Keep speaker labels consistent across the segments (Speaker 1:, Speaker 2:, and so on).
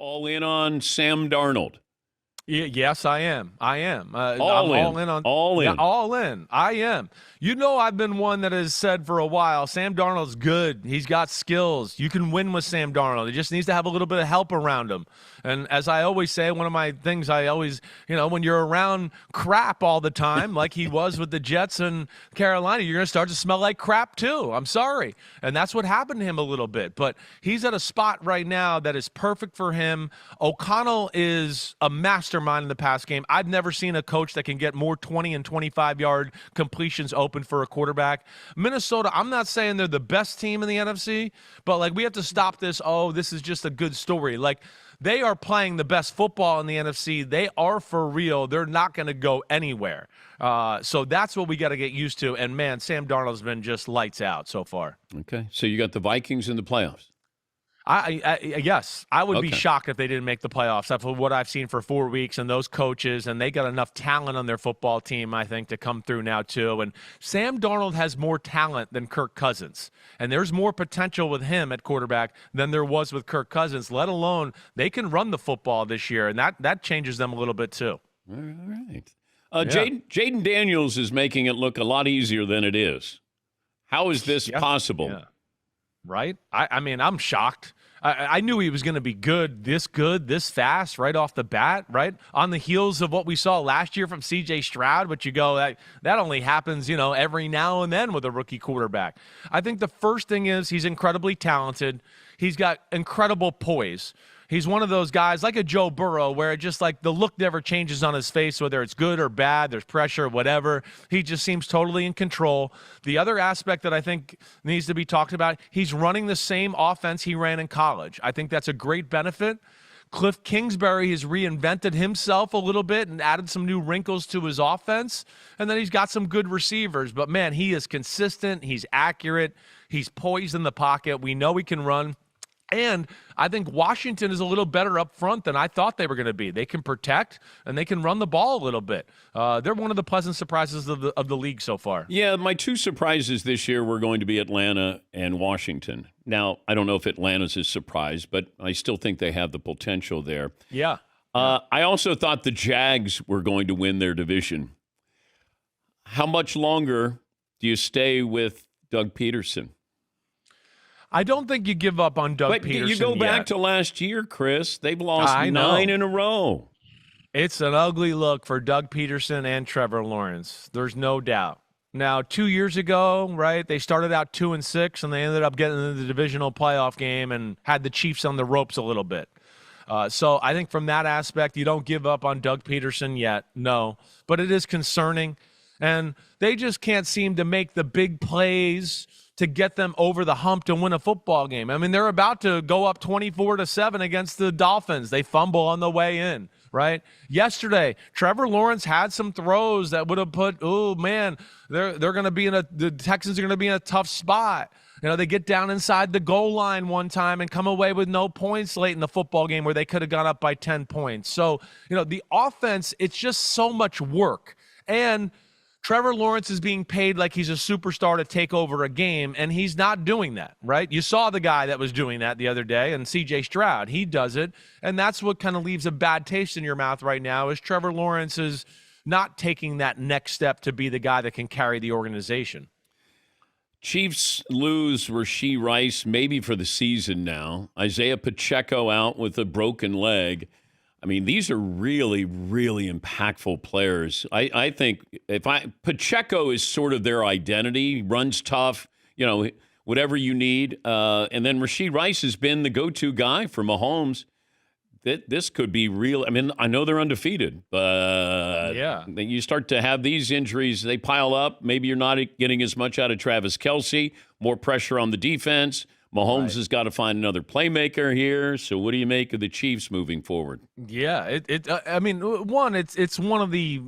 Speaker 1: all in on Sam Darnold?
Speaker 2: Yes, I am. I'm
Speaker 1: All in.
Speaker 2: all in on
Speaker 1: All in.
Speaker 2: Yeah, all in. I am. You know, I've been one that has said for a while, Sam Darnold's good. He's got skills. You can win with Sam Darnold. He just needs to have a little bit of help around him. And as I always say, one of my things I always, when you're around crap all the time, like he was with the Jets and Carolina, you're going to start to smell like crap too. I'm sorry. And that's what happened to him a little bit. But he's at a spot right now that is perfect for him. O'Connell is a mastermind in the pass game. I've never seen a coach that can get more 20 and 25-yard completions open for a quarterback. Minnesota, I'm not saying they're the best team in the NFC, but like we have to stop this, this is just a good story. Like they are playing the best football in the NFC. They are for real. They're not going to go anywhere. So that's what we got to get used to. And, man, Sam Darnold's been just lights out so far.
Speaker 1: Okay. So you got the Vikings in the playoffs.
Speaker 2: Yes, I would be
Speaker 1: Okay.
Speaker 2: shocked if they didn't make the playoffs after what I've seen for 4 weeks and those coaches, and they got enough talent on their football team, I think, to come through now too. And Sam Darnold has more talent than Kirk Cousins, and there's more potential with him at quarterback than there was with Kirk Cousins, let alone they can run the football this year, and that changes them a little bit too.
Speaker 1: All right. Jaden Daniels is making it look a lot easier than it is. How is this possible?
Speaker 2: Yeah. Right? I mean, I'm shocked. I knew he was going to be good this fast, right off the bat, right? On the heels of what we saw last year from C.J. Stroud, but you go, that only happens, every now and then with a rookie quarterback. I think the first thing is he's incredibly talented. He's got incredible poise. He's one of those guys like a Joe Burrow where it just like the look never changes on his face, whether it's good or bad, there's pressure, whatever. He just seems totally in control. The other aspect that I think needs to be talked about, he's running the same offense he ran in college. I think that's a great benefit. Cliff Kingsbury has reinvented himself a little bit and added some new wrinkles to his offense. And then he's got some good receivers. But, man, he is consistent. He's accurate. He's poised in the pocket. We know he can run. And I think Washington is a little better up front than I thought they were going to be. They can protect, and they can run the ball a little bit. They're one of the pleasant surprises of the league so far.
Speaker 1: Yeah, my two surprises this year were going to be Atlanta and Washington. Now, I don't know if Atlanta's a surprise, but I still think they have the potential there.
Speaker 2: Yeah.
Speaker 1: I also thought the Jags were going to win their division. How much longer do you stay with Doug Peterson?
Speaker 2: I don't think you give up on Doug Peterson
Speaker 1: you go back
Speaker 2: yet.
Speaker 1: to last year, Chris. They've lost 9 in a row.
Speaker 2: It's an ugly look for Doug Peterson and Trevor Lawrence. There's no doubt. Now, 2 years ago, right, they started out 2-6, and they ended up getting into the divisional playoff game and had the Chiefs on the ropes a little bit. So I think from that aspect, you don't give up on Doug Peterson yet, no. But it is concerning, and they just can't seem to make the big plays to get them over the hump to win a football game. I mean, they're about to go up 24-7 against the Dolphins. They fumble on the way in, right? Yesterday, Trevor Lawrence had some throws that would have put, they're going to be the Texans are going to be in a tough spot. They get down inside the goal line one time and come away with no points late in the football game where they could have gone up by 10 points. So, the offense, it's just so much work. And Trevor Lawrence is being paid like he's a superstar to take over a game, and he's not doing that, right? You saw the guy that was doing that the other day, and C.J. Stroud. He does it, and that's what kind of leaves a bad taste in your mouth right now is Trevor Lawrence is not taking that next step to be the guy that can carry the organization.
Speaker 1: Chiefs lose Rashee Rice maybe for the season now. Isaiah Pacheco out with a broken leg. I mean, these are really, really impactful players. I think Pacheco is sort of their identity, runs tough, whatever you need. And then Rashee Rice has been the go-to guy for Mahomes. This could be real. I mean, I know they're undefeated, but you start to have these injuries, they pile up. Maybe you're not getting as much out of Travis Kelce, more pressure on the defense. Mahomes has got to find another playmaker here. So what do you make of the Chiefs moving forward?
Speaker 2: Yeah, I mean, it's one of the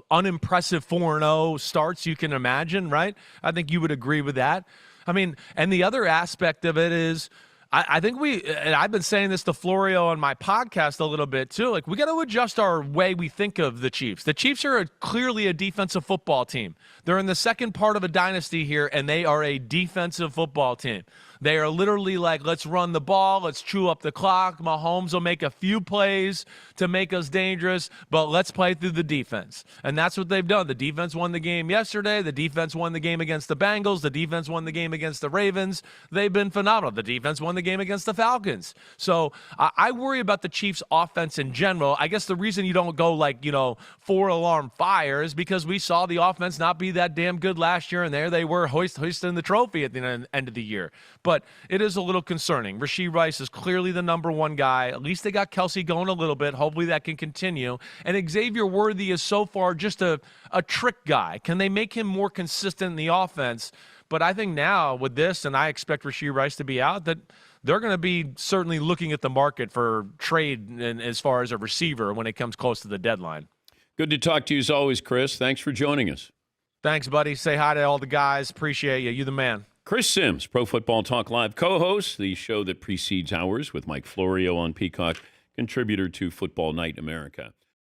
Speaker 2: unimpressive 4-0 starts you can imagine, right? I think you would agree with that. I mean, and the other aspect of it is I think and I've been saying this to Florio on my podcast a little bit too, like we got to adjust our way we think of the Chiefs. The Chiefs are clearly a defensive football team. They're in the second part of a dynasty here, and they are a defensive football team. They are literally like, let's run the ball, let's chew up the clock. Mahomes will make a few plays to make us dangerous, but let's play through the defense. And that's what they've done. The defense won the game yesterday. The defense won the game against the Bengals. The defense won the game against the Ravens. They've been phenomenal. The defense won the game against the Falcons. So I worry about the Chiefs' offense in general. I guess the reason you don't go like, 4-alarm fire is because we saw the offense not be that damn good last year, and there they were hoisting the trophy at the end of the year. But it is a little concerning. Rashee Rice is clearly the number one guy. At least they got Kelsey going a little bit. Hopefully that can continue. And Xavier Worthy is so far just a trick guy. Can they make him more consistent in the offense? But I think now with this, and I expect Rashee Rice to be out, that they're going to be certainly looking at the market for trade as far as a receiver when it comes close to the deadline.
Speaker 1: Good to talk to you as always, Chris. Thanks for joining us.
Speaker 2: Thanks, buddy. Say hi to all the guys. Appreciate you. You the man.
Speaker 1: Chris Sims, Pro Football Talk Live co-host, the show that precedes ours with Mike Florio on Peacock, contributor to Football Night in America.